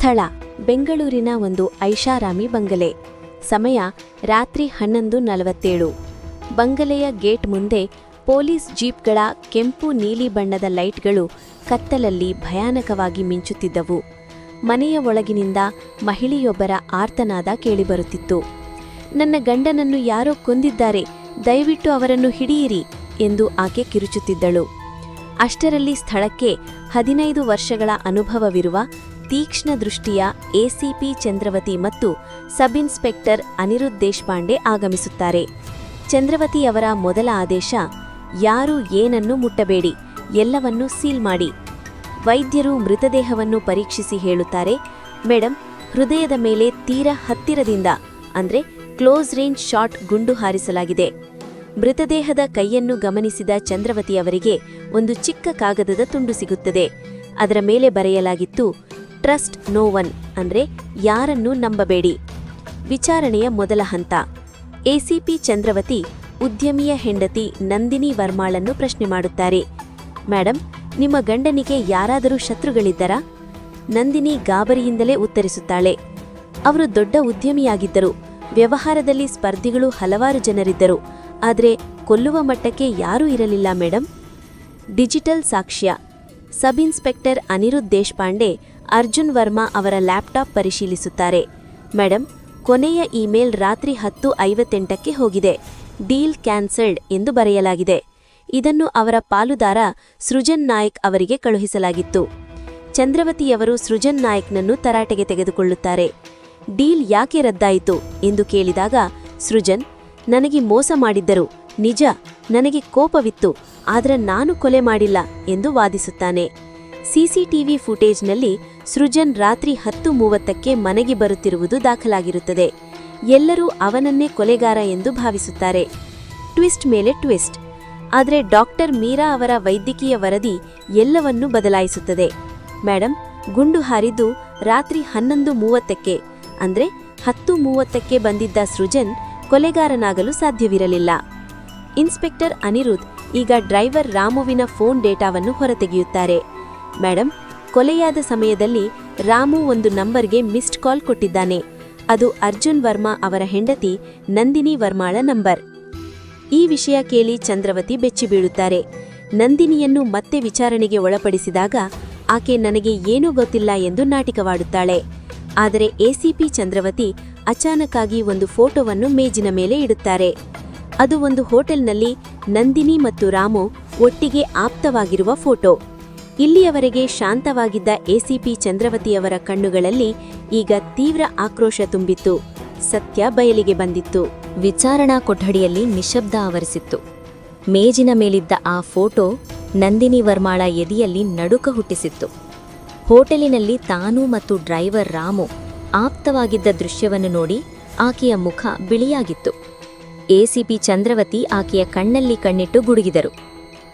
ಸ್ಥಳ ಬೆಂಗಳೂರಿನ ಒಂದು ಐಷಾರಾಮಿ ಬಂಗಲೆ. ಸಮಯ ರಾತ್ರಿ 11:47. ಬಂಗಲೆಯ ಗೇಟ್ ಮುಂದೆ ಪೊಲೀಸ್ ಜೀಪ್ಗಳ ಕೆಂಪು ನೀಲಿ ಬಣ್ಣದ ಲೈಟ್ಗಳು ಕತ್ತಲಲ್ಲಿ ಭಯಾನಕವಾಗಿ ಮಿಂಚುತ್ತಿದ್ದವು. ಮನೆಯ ಒಳಗಿನಿಂದ ಮಹಿಳೆಯೊಬ್ಬರ ಆರ್ತನಾದ ಕೇಳಿಬರುತ್ತಿತ್ತು. ನನ್ನ ಗಂಡನನ್ನು ಯಾರೋ ಕೊಂದಿದ್ದಾರೆ, ದಯವಿಟ್ಟು ಅವರನ್ನು ಹಿಡಿಯಿರಿ ಎಂದು ಆಕೆ ಕಿರುಚುತ್ತಿದ್ದಳು. ಅಷ್ಟರಲ್ಲಿ ಸ್ಥಳಕ್ಕೆ 15 ವರ್ಷಗಳ ಅನುಭವವಿರುವ ತೀಕ್ಷ್ಣ ದೃಷ್ಟಿಯ ಎಸಿಪಿ ಚಂದ್ರವತಿ ಮತ್ತು ಸಬ್ ಇನ್ಸ್ಪೆಕ್ಟರ್ ಅನಿರುದ್ಧ್ ದೇಶಪಾಂಡೆ ಆಗಮಿಸುತ್ತಾರೆ. ಚಂದ್ರವತಿಯವರ ಮೊದಲ ಆದೇಶ, ಯಾರೂ ಏನನ್ನೂ ಮುಟ್ಟಬೇಡಿ, ಎಲ್ಲವನ್ನೂ ಸೀಲ್ ಮಾಡಿ. ವೈದ್ಯರು ಮೃತದೇಹವನ್ನು ಪರೀಕ್ಷಿಸಿ ಹೇಳುತ್ತಾರೆ, ಮೇಡಮ್, ಹೃದಯದ ಮೇಲೆ ತೀರಾ ಹತ್ತಿರದಿಂದ ಅಂದ್ರೆ ಕ್ಲೋಸ್ ರೇಂಜ್ ಶಾಟ್ ಗುಂಡು ಹಾರಿಸಲಾಗಿದೆ. ಮೃತದೇಹದ ಕೈಯನ್ನು ಗಮನಿಸಿದ ಚಂದ್ರವತಿಯವರಿಗೆ ಒಂದು ಚಿಕ್ಕ ಕಾಗದದ ತುಂಡು ಸಿಗುತ್ತದೆ. ಅದರ ಮೇಲೆ ಬರೆಯಲಾಗಿತ್ತು, ಟ್ರಸ್ಟ್ ನೋ ಒನ್ ಅಂದ್ರೆ ಯಾರನ್ನೂ ನಂಬಬೇಡಿ. ವಿಚಾರಣೆಯ ಮೊದಲ ಹಂತ. ಎಸಿಪಿ ಚಂದ್ರವತಿ ಉದ್ಯಮಿಯ ಹೆಂಡತಿ ನಂದಿನಿ ವರ್ಮಾಳನ್ನು ಪ್ರಶ್ನೆ ಮಾಡುತ್ತಾರೆ. ಮೇಡಮ್, ನಿಮ್ಮ ಗಂಡನಿಗೆ ಯಾರಾದರೂ ಶತ್ರುಗಳಿದ್ದರಾ? ನಂದಿನಿ ಗಾಬರಿಯಿಂದಲೇ ಉತ್ತರಿಸುತ್ತಾಳೆ, ಅವರು ದೊಡ್ಡ ಉದ್ಯಮಿಯಾಗಿದ್ದರು, ವ್ಯವಹಾರದಲ್ಲಿ ಸ್ಪರ್ಧಿಗಳು ಹಲವಾರು ಜನರಿದ್ದರು, ಆದರೆ ಕೊಲ್ಲುವ ಮಟ್ಟಕ್ಕೆ ಯಾರೂ ಇರಲಿಲ್ಲ ಮೇಡಮ್. ಡಿಜಿಟಲ್ ಸಾಕ್ಷ್ಯ. ಸಬ್ ಇನ್ಸ್ಪೆಕ್ಟರ್ ಅನಿರುದ್ಧ್ ದೇಶಪಾಂಡೆ ಅರ್ಜುನ್ ವರ್ಮಾ ಅವರ ಲ್ಯಾಪ್ಟಾಪ್ ಪರಿಶೀಲಿಸುತ್ತಾರೆ. ಮೇಡಮ್, ಕೊನೆಯ ಇಮೇಲ್ ರಾತ್ರಿ 10:58ಕ್ಕೆ ಹೋಗಿದೆ. ಡೀಲ್ ಕ್ಯಾನ್ಸಲ್ಡ್ ಎಂದು ಬರೆಯಲಾಗಿದೆ. ಇದನ್ನು ಅವರ ಪಾಲುದಾರ ಸೃಜನ್ ನಾಯಕ್ ಅವರಿಗೆ ಕಳುಹಿಸಲಾಗಿತ್ತು. ಚಂದ್ರವತಿಯವರು ಸೃಜನ್ ನಾಯಕ್ನನ್ನು ತರಾಟೆಗೆ ತೆಗೆದುಕೊಳ್ಳುತ್ತಾರೆ. ಡೀಲ್ ಯಾಕೆ ರದ್ದಾಯಿತು ಎಂದು ಕೇಳಿದಾಗ ಸೃಜನ್, ನನಗೆ ಮೋಸ ಮಾಡಿದ್ದರು, ನಿಜ, ನನಗೆ ಕೋಪವಿತ್ತು, ಆದರೆ ನಾನು ಕೊಲೆ ಮಾಡಿಲ್ಲ ಎಂದು ವಾದಿಸುತ್ತಾನೆ. ಸಿಸಿಟಿವಿ ಫುಟೇಜ್ನಲ್ಲಿ ಸೃಜನ್ ರಾತ್ರಿ 10:30ಕ್ಕೆ ಮನೆಗೆ ಬರುತ್ತಿರುವುದು ದಾಖಲಾಗಿರುತ್ತದೆ. ಎಲ್ಲರೂ ಅವನನ್ನೇ ಕೊಲೆಗಾರ ಎಂದು ಭಾವಿಸುತ್ತಾರೆ. ಟ್ವಿಸ್ಟ್ ಮೇಲೆ ಟ್ವಿಸ್ಟ್. ಆದರೆ ಡಾಕ್ಟರ್ ಮೀರಾ ಅವರ ವೈದ್ಯಕೀಯ ವರದಿ ಎಲ್ಲವನ್ನೂ ಬದಲಾಯಿಸುತ್ತದೆ. ಮೇಡಮ್, ಗುಂಡು ಹಾರಿದ್ದು ರಾತ್ರಿ 11:30ಕ್ಕೆ ಅಂದ್ರೆ 10:30ಕ್ಕೆ ಬಂದಿದ್ದ ಸೃಜನ್ ಕೊಲೆಗಾರನಾಗಲು ಸಾಧ್ಯವಿರಲಿಲ್ಲ. ಇನ್ಸ್ಪೆಕ್ಟರ್ ಅನಿರುದ್ಧ್ ಈಗ ಡ್ರೈವರ್ ರಾಮುವಿನ ಫೋನ್ ಡೇಟಾವನ್ನು ಹೊರತೆಗೆಯುತ್ತಾರೆ. ಮೇಡಮ್, ಕೊಲೆಯಾದ ಸಮಯದಲ್ಲಿ ರಾಮು ಒಂದು ನಂಬರ್ಗೆ ಮಿಸ್ಡ್ ಕಾಲ್ ಕೊಟ್ಟಿದ್ದಾನೆ. ಅದು ಅರ್ಜುನ್ ವರ್ಮಾ ಅವರ ಹೆಂಡತಿ ನಂದಿನಿ ವರ್ಮಾಳ ನಂಬರ್. ಈ ವಿಷಯ ಕೇಳಿ ಚಂದ್ರವತಿ ಬೆಚ್ಚಿಬೀಳುತ್ತಾರೆ. ನಂದಿನಿಯನ್ನು ಮತ್ತೆ ವಿಚಾರಣೆಗೆ ಒಳಪಡಿಸಿದಾಗ ಆಕೆ ನನಗೆ ಏನೂ ಗೊತ್ತಿಲ್ಲ ಎಂದು ನಾಟಕವಾಡುತ್ತಾಳೆ. ಆದರೆ ಎಸಿಪಿ ಚಂದ್ರವತಿ ಅಚಾನಕ್ಕಾಗಿ ಒಂದು ಫೋಟೋವನ್ನು ಮೇಜಿನ ಮೇಲೆ ಇಡುತ್ತಾರೆ. ಅದು ಒಂದು ಹೋಟೆಲ್ನಲ್ಲಿ ನಂದಿನಿ ಮತ್ತು ರಾಮು ಒಟ್ಟಿಗೆ ಆಪ್ತವಾಗಿರುವ ಫೋಟೋ. ಇಲ್ಲಿಯವರೆಗೆ ಶಾಂತವಾಗಿದ್ದ ಎಸಿಪಿ ಚಂದ್ರವತಿಯವರ ಕಣ್ಣುಗಳಲ್ಲಿ ಈಗ ತೀವ್ರ ಆಕ್ರೋಶ ತುಂಬಿತ್ತು. ಸತ್ಯ ಬಯಲಿಗೆ ಬಂದಿತ್ತು. ವಿಚಾರಣಾ ಕೊಠಡಿಯಲ್ಲಿ ನಿಶಬ್ದ ಆವರಿಸಿತ್ತು. ಮೇಜಿನ ಮೇಲಿದ್ದ ಆ ಫೋಟೋ ನಂದಿನಿ ವರ್ಮಾಳ ಎದೆಯಲ್ಲಿ ನಡುಕ ಹುಟ್ಟಿಸಿತ್ತು. ಹೋಟೆಲಿನಲ್ಲಿ ತಾನು ಮತ್ತು ಡ್ರೈವರ್ ರಾಮು ಆಪ್ತವಾಗಿದ್ದ ದೃಶ್ಯವನ್ನು ನೋಡಿ ಆಕೆಯ ಮುಖ ಬಿಳಿಯಾಗಿತ್ತು. ಎಸಿಪಿ ಚಂದ್ರವತಿ ಆಕೆಯ ಕಣ್ಣಲ್ಲಿ ಕಣ್ಣಿಟ್ಟು ಗುಡುಗಿದರು.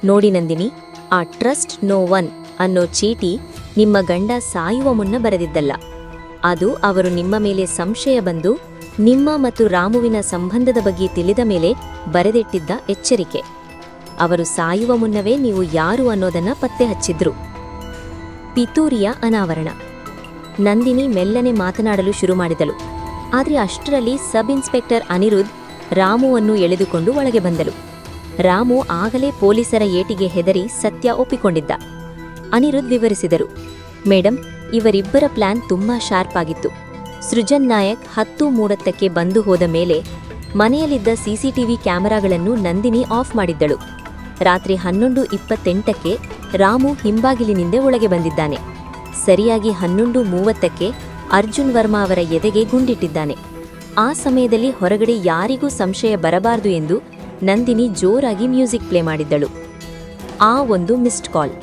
ನೋಡಿ ನಂದಿನಿ, ಆ ಟ್ರಸ್ಟ್ ನೋ ಒನ್ ಅನ್ನೋ ಚೀಟಿ ನಿಮ್ಮ ಗಂಡ ಸಾಯುವ ಮುನ್ನ ಬರೆದಿದ್ದಲ್ಲ. ಅದು ಅವರು ನಿಮ್ಮ ಮೇಲೆ ಸಂಶಯ ಬಂದು ನಿಮ್ಮ ಮತ್ತು ರಾಮುವಿನ ಸಂಬಂಧದ ಬಗ್ಗೆ ತಿಳಿದ ಮೇಲೆ ಬರೆದಿಟ್ಟಿದ್ದ ಎಚ್ಚರಿಕೆ. ಅವರು ಸಾಯುವ ಮುನ್ನವೇ ನೀವು ಯಾರು ಅನ್ನೋದನ್ನ ಪತ್ತೆ ಹಚ್ಚಿದ್ರು. ಪಿತೂರಿಯ ಅನಾವರಣ. ನಂದಿನಿ ಮೆಲ್ಲನೆ ಮಾತನಾಡಲು ಶುರು ಮಾಡಿದಳು. ಆದರೆ ಅಷ್ಟರಲ್ಲಿ ಸಬ್ ಇನ್ಸ್ಪೆಕ್ಟರ್ ಅನಿರುದ್ಧ್ ರಾಮುವನ್ನು ಎಳೆದುಕೊಂಡು ಒಳಗೆ ಬಂದಳು. ರಾಮು ಆಗಲೇ ಪೊಲೀಸರ ಏಟಿಗೆ ಹೆದರಿ ಸತ್ಯ ಒಪ್ಪಿಕೊಂಡಿದ್ದ. ಅನಿರುದ್ಧ್ ವಿವರಿಸಿದರು, ಮೇಡಮ್, ಇವರಿಬ್ಬರ ಪ್ಲಾನ್ ತುಂಬಾ ಶಾರ್ಪ್ ಆಗಿತ್ತು. ಸೃಜನ್ ನಾಯಕ್ 10:30ಕ್ಕೆ ಬಂದು ಹೋದ ಮೇಲೆ ಮನೆಯಲ್ಲಿದ್ದ ಸಿಸಿಟಿವಿ ಕ್ಯಾಮೆರಾಗಳನ್ನು ನಂದಿನಿ ಆಫ್ ಮಾಡಿದ್ದಳು. ರಾತ್ರಿ 11:28ಕ್ಕೆ ರಾಮು ಹಿಂಬಾಗಿಲಿನಿಂದ ಒಳಗೆ ಬಂದಿದ್ದಾನೆ. ಸರಿಯಾಗಿ 11:30ಕ್ಕೆ ಅರ್ಜುನ್ ವರ್ಮಾ ಅವರ ಎದೆಗೆ ಗುಂಡಿಟ್ಟಿದ್ದಾನೆ. ಆ ಸಮಯದಲ್ಲಿ ಹೊರಗಡೆ ಯಾರಿಗೂ ಸಂಶಯ ಬರಬಾರದು ಎಂದು ನಂದಿನಿ ಜೋರಾಗಿ ಮ್ಯೂಸಿಕ್ ಪ್ಲೇ ಮಾಡಿದ್ದಳು. ಆ ಒಂದು ಮಿಸ್ಡ್ ಕಾಲ್.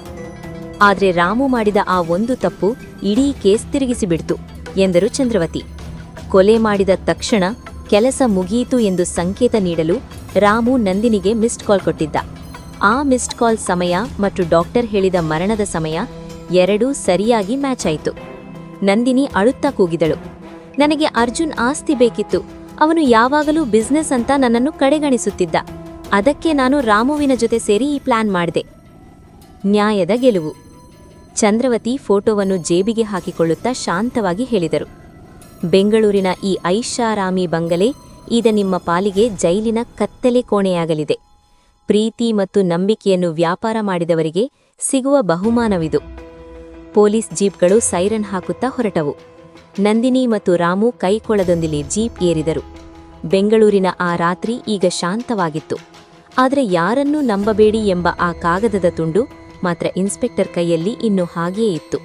ಆದರೆ ರಾಮು ಮಾಡಿದ ಆ ಒಂದು ತಪ್ಪು ಇಡೀ ಕೇಸ್ ತಿರುಗಿಸಿಬಿಡ್ತು ಎಂದರು ಚಂದ್ರವತಿ. ಕೊಲೆ ಮಾಡಿದ ತಕ್ಷಣ ಕೆಲಸ ಮುಗಿಯಿತು ಎಂದು ಸಂಕೇತ ನೀಡಲು ರಾಮು ನಂದಿನಿಗೆ ಮಿಸ್ಡ್ ಕಾಲ್ ಕೊಟ್ಟಿದ್ದ. ಆ ಮಿಸ್ಡ್ ಕಾಲ್ ಸಮಯ ಮತ್ತು ಡಾಕ್ಟರ್ ಹೇಳಿದ ಮರಣದ ಸಮಯ ಎರಡೂ ಸರಿಯಾಗಿ ಮ್ಯಾಚ್ ಆಯಿತು. ನಂದಿನಿ ಅಳುತ್ತಾ ಕೂಗಿದಳು, ನನಗೆ ಅರ್ಜುನ್ ಆಸ್ತಿ ಬೇಕಿತ್ತು, ಅವನು ಯಾವಾಗಲೂ ಬಿಸ್ನೆಸ್ ಅಂತ ನನ್ನನ್ನು ಕಡೆಗಣಿಸುತ್ತಿದ್ದ, ಅದಕ್ಕೆ ನಾನು ರಾಮುವಿನ ಜೊತೆ ಸೇರಿ ಈ ಪ್ಲಾನ್ ಮಾಡಿದೆ. ನ್ಯಾಯದ ಗೆಲುವು. ಚಂದ್ರವತಿ ಫೋಟೋವನ್ನು ಜೇಬಿಗೆ ಹಾಕಿಕೊಳ್ಳುತ್ತಾ ಶಾಂತವಾಗಿ ಹೇಳಿದರು, ಬೆಂಗಳೂರಿನ ಈ ಐಷಾರಾಮಿ ಬಂಗಲೆ ಈಗ ನಿಮ್ಮ ಪಾಲಿಗೆ ಜೈಲಿನ ಕತ್ತಲೆ ಕೋಣೆಯಾಗಲಿದೆ. ಪ್ರೀತಿ ಮತ್ತು ನಂಬಿಕೆಯನ್ನು ವ್ಯಾಪಾರ ಮಾಡಿದವರಿಗೆ ಸಿಗುವ ಬಹುಮಾನವಿದು. ಪೊಲೀಸ್ ಜೀಪ್ಗಳು ಸೈರನ್ ಹಾಕುತ್ತಾ ಹೊರಟವು. ನಂದಿನಿ ಮತ್ತು ರಾಮು ಕೈಕೊಳದೊಂದಿಗೆ ಜೀಪ್ ಏರಿದರು. ಬೆಂಗಳೂರಿನ ಆ ರಾತ್ರಿ ಈಗ ಶಾಂತವಾಗಿತ್ತು. ಆದರೆ ಯಾರನ್ನೂ ನಂಬಬೇಡಿ ಎಂಬ ಆ ಕಾಗದದ ತುಂಡು ಮಾತ್ರ ಇನ್ಸ್ಪೆಕ್ಟರ್ ಕೈಯಲ್ಲಿ ಇನ್ನೂ ಹಾಗೆಯೇ ಇತ್ತು.